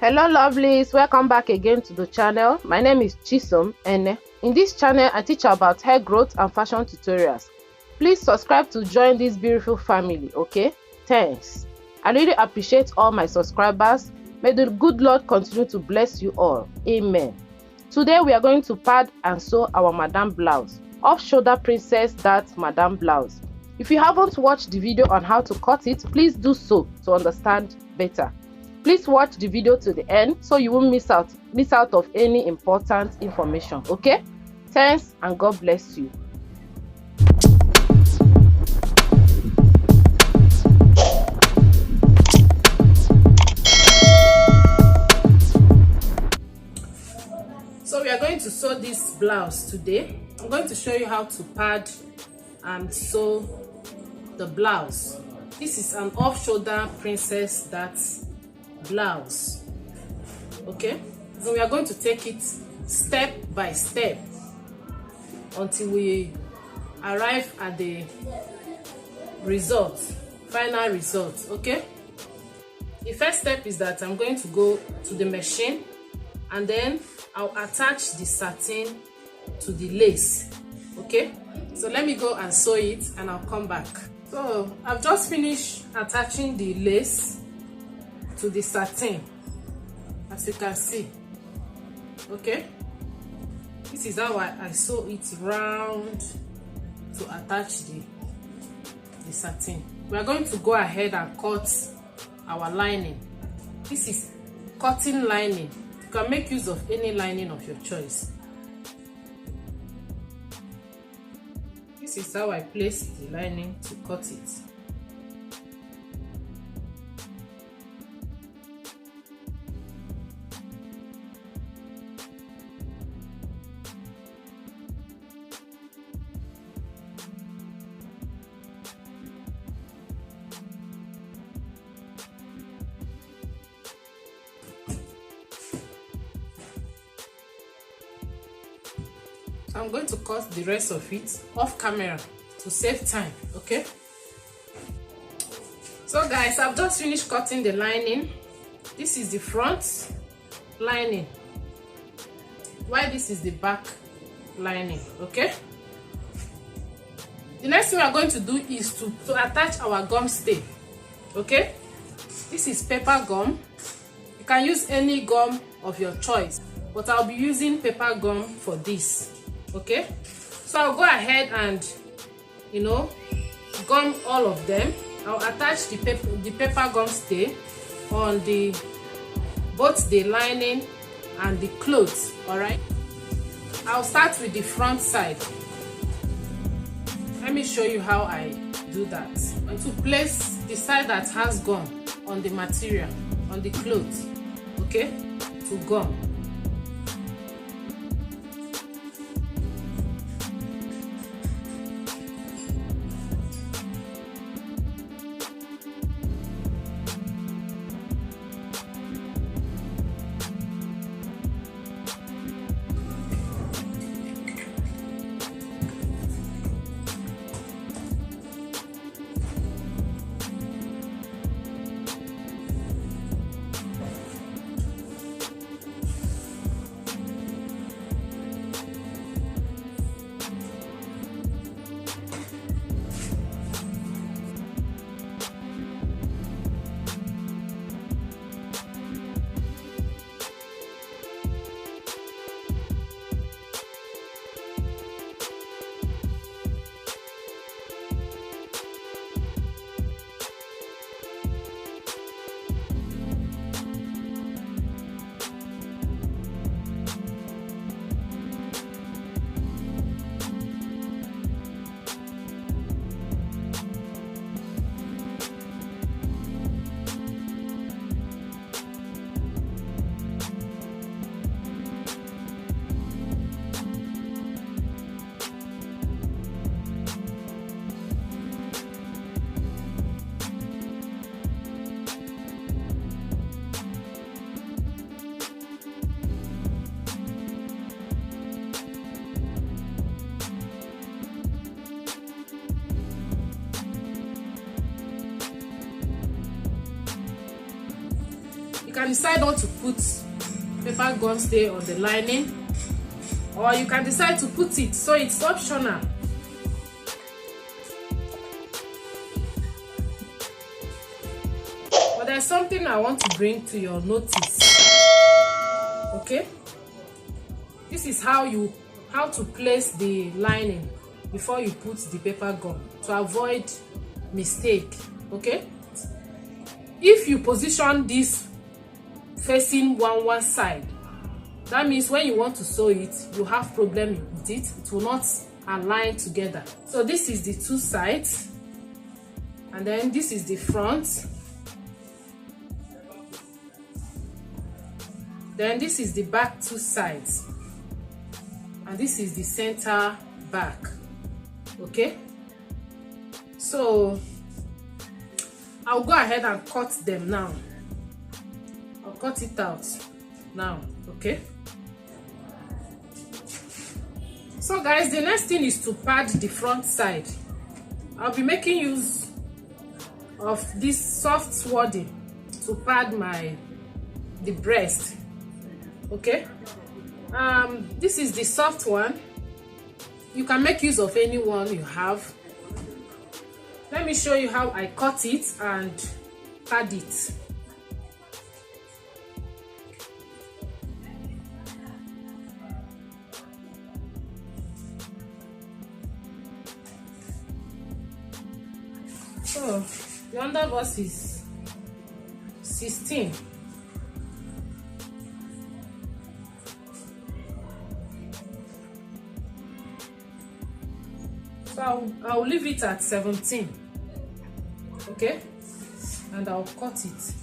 Hello lovelies, welcome back again to the channel. My name is Chisom and in this channel I teach about hair growth and fashion tutorials. Please subscribe to join this beautiful family, okay? Thanks. I really appreciate all my subscribers. May the good Lord continue to bless you all. Amen. Today we are going to pad and sew our madam blouse. Off shoulder princess that madam blouse. If you haven't watched the video on how to cut it, please do so to understand better. Please watch the video to the end so you won't miss out of any important information. Okay? Thanks and God bless you. So we are going to sew this blouse today. I'm going to show you how to pad and sew the blouse. This is an off-shoulder princess that blouse. Okay, so we are going to take it step by step until we arrive at the result, final result. Okay, the first step is that I'm going to go to the machine and then I'll attach the satin to the lace. Okay, so let me go and sew it and I'll come back. So I've just finished attaching the lace to the satin, as you can see. Okay, this is how I sew it round to attach the satin. We are going to go ahead and cut our lining. This is cotton lining. You can make use of any lining of your choice. This is how I place the lining to cut it. I'm going to cut the rest of it off camera to save time. Okay, so guys, I've just finished cutting the lining. This is the front lining, while this is the back lining. Okay, the next thing we are going to do is to attach our gum stay. Okay, this is paper gum. You can use any gum of your choice, but I'll be using paper gum for this. Okay, so I'll go ahead and gum all of them. I'll attach the paper gum stay on both the lining and the clothes. All right, I'll start with the front side. Let me show you how I do that. And to place the side that has gum on the material, on the clothes. Okay, to gum. can decide not to put paper gum stay on the lining, or you can decide to put it, so it's optional. But there's something I want to bring to your notice. Okay, this is how to place the lining before you put the paper gum to avoid mistake. Okay, if you position this facing one side, that means when you want to sew it, you have problem with it. It will not align together. So this is the two sides, and then this is the front, then this is the back two sides, and this is the center back. Okay, so I'll go ahead and cut them now. I'll cut it out now. Okay, so guys, the next thing is to pad the front side. I'll be making use of this soft swording to pad the breast. Okay, this is the soft one. You can make use of any one you have. Let me show you how I cut it and pad it. So the underbust is 16. So I'll leave it at 17. Okay, and I'll cut it.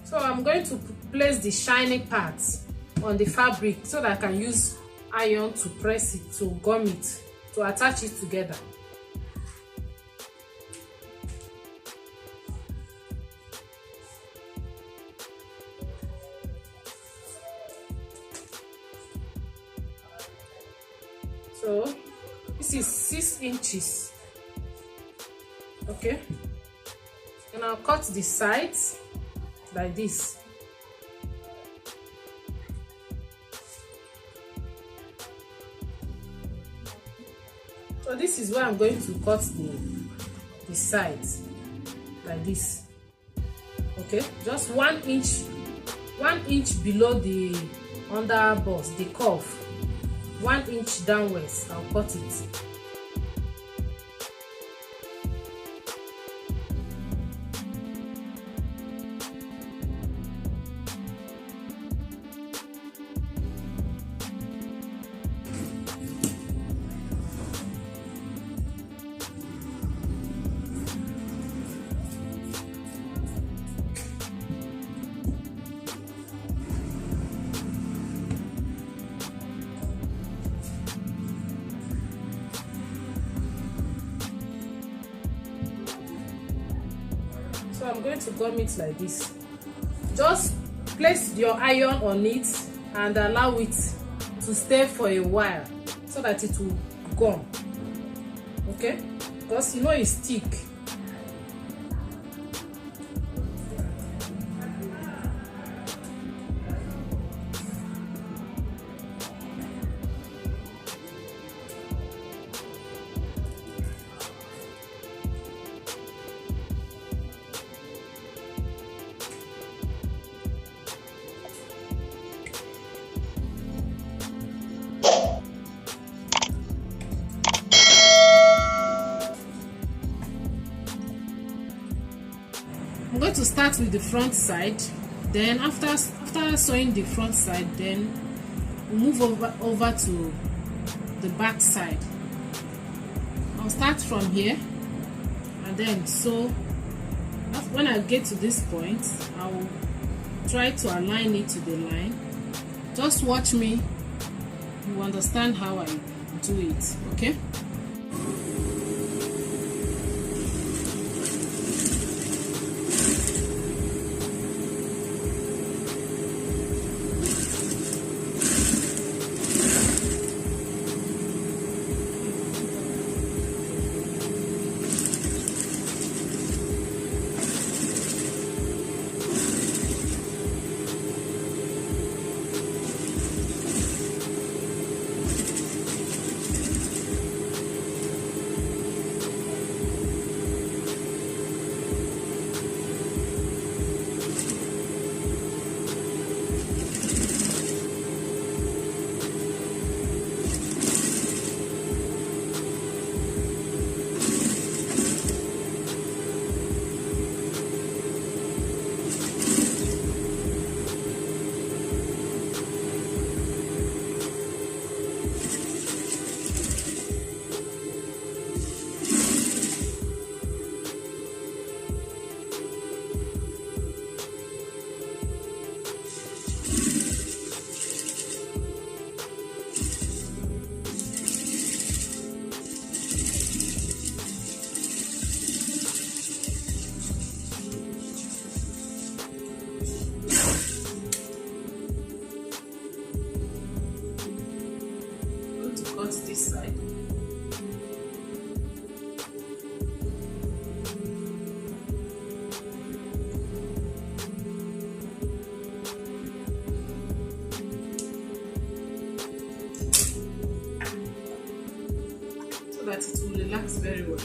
So I'm going to place the shiny parts on the fabric so that I can use iron to press it, to gum it, to attach it together. So this is 6 inches. Okay, and I'll cut the sides like this. So this is where I'm going to cut the sides like this. Okay, just 1 inch below the underbust, the curve, 1 inch downwards. I'll cut it. So I'm going to gum it like this. Just place your iron on it and allow it to stay for a while so that it will gum. Okay, because you know it's thick. I'm going to start with the front side, then after sewing the front side, then move over to the back side. I'll start from here and then sew. When I get to this point, I'll try to align it to the line. Just watch me, you understand how I do it. Okay. This side. So that it will relax very well.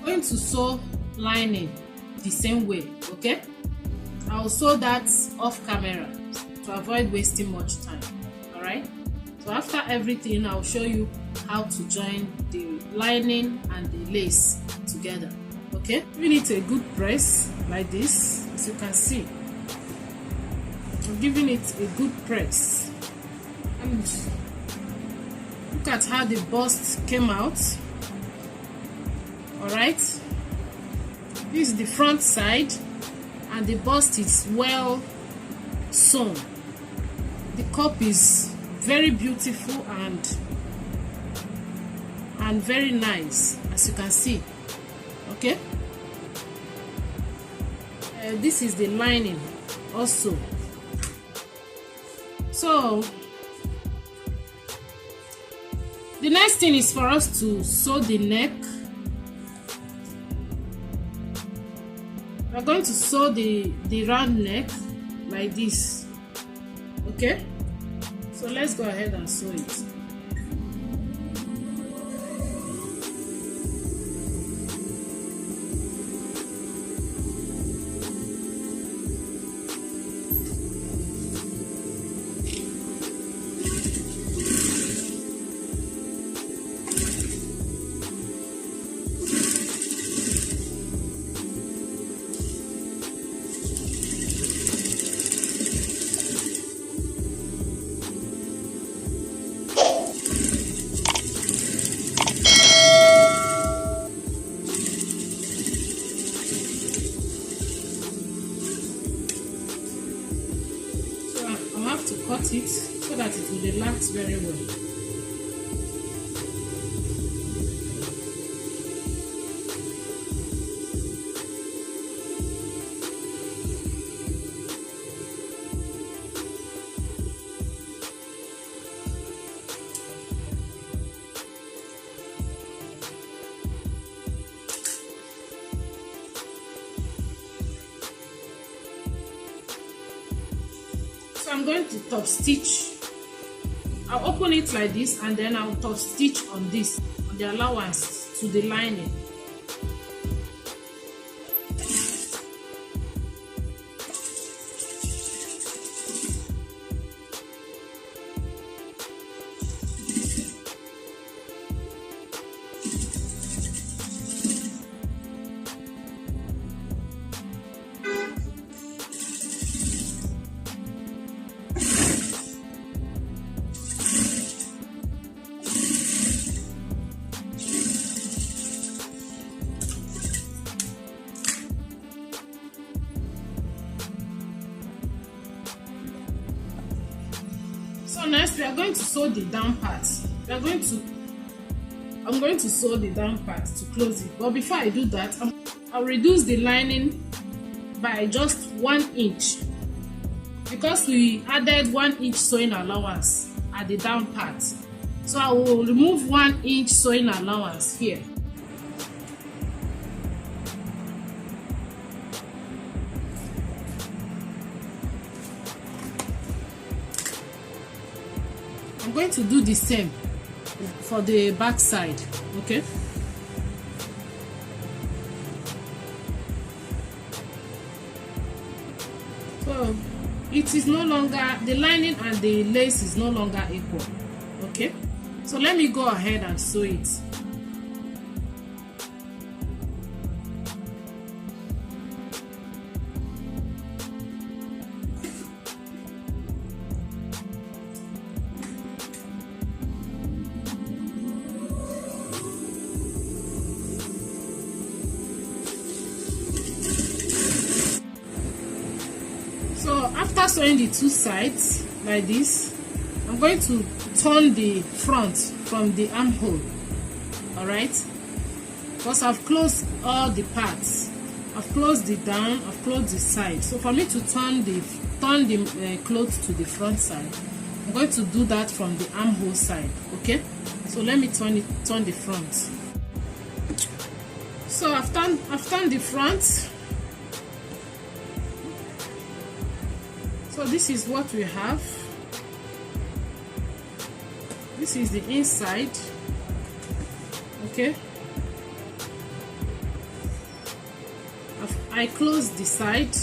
Going to sew lining the same way. Okay, I'll sew that off camera to avoid wasting much time. All right, so after everything I'll show you how to join the lining and the lace together. Okay, giving it a good press like this. As you can see, I'm giving it a good press, and look at how the bust came out. All right, this is the front side, and the bust is well sewn. The cup is very beautiful, and and very nice, as you can see. Okay, this is the lining also. So the next thing is for us to sew the neck. We're going to sew the round neck like this. Okay, so let's go ahead and sew it. Cut it so that it will relax very well. I'm going to top stitch. I'll open it like this and then I'll top stitch on this, on the allowance to the lining. So next we are going to sew the down part. I'm going to sew the down part to close it. But before I do that, I'll reduce the lining by just 1 inch because we added 1 inch sewing allowance at the down part. So I will remove 1 inch sewing allowance here. I'm going to do the same for the back side. Okay, so it is no longer, the lining and the lace is no longer equal. Okay, so let me go ahead and sew it. So after sewing the two sides like this, I'm going to turn the front from the armhole. All right, because I've closed all the parts. I've closed the down, I've closed the side. So for me to turn the clothes to the front side, I'm going to do that from the armhole side. Okay, so let me turn the front. So I've turned the front. So this is what we have. This is the inside. Okay, I close the side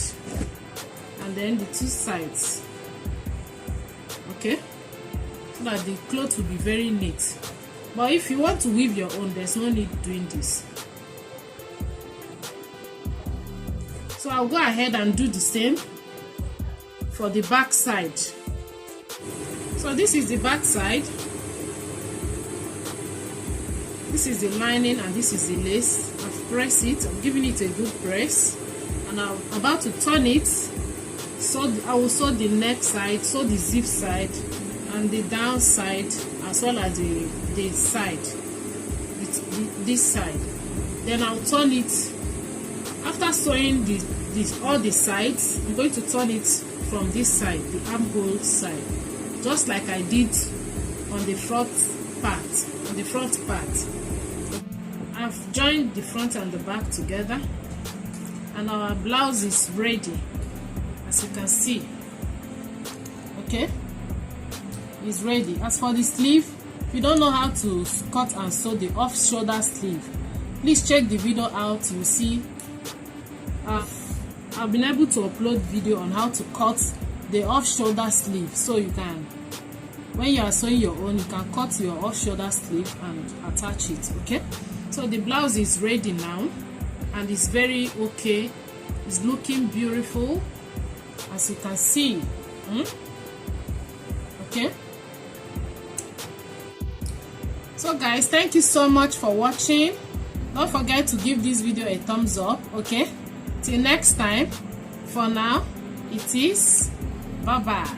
and then the two sides. Okay, so that the cloth will be very neat. But if you want to weave your own, there's no need doing this. So I'll go ahead and do the same for the back side. So this is the back side. This is the lining and this is the lace. I've pressed it, I'm giving it a good press, and I'm about to turn it. So I will sew the neck side, sew the zip side, and the down side, as well as the side. this side. Then I'll turn it. After sewing all the sides, I'm going to turn it from this side, the armhole side, just like I did on the front part. I've joined the front and the back together, and our blouse is ready, as you can see. Okay, it's ready. As for the sleeve, if you don't know how to cut and sew the off shoulder sleeve, please check the video out. You see I've been able to upload video on how to cut the off shoulder sleeve, so you can, when you are sewing your own, you can cut your off shoulder sleeve and attach it. Okay, so the blouse is ready now, and it's very okay. It's looking beautiful, as you can see. Okay, so guys, thank you so much for watching. Don't forget to give this video a thumbs up. Okay, till next time, for now it is bye bye.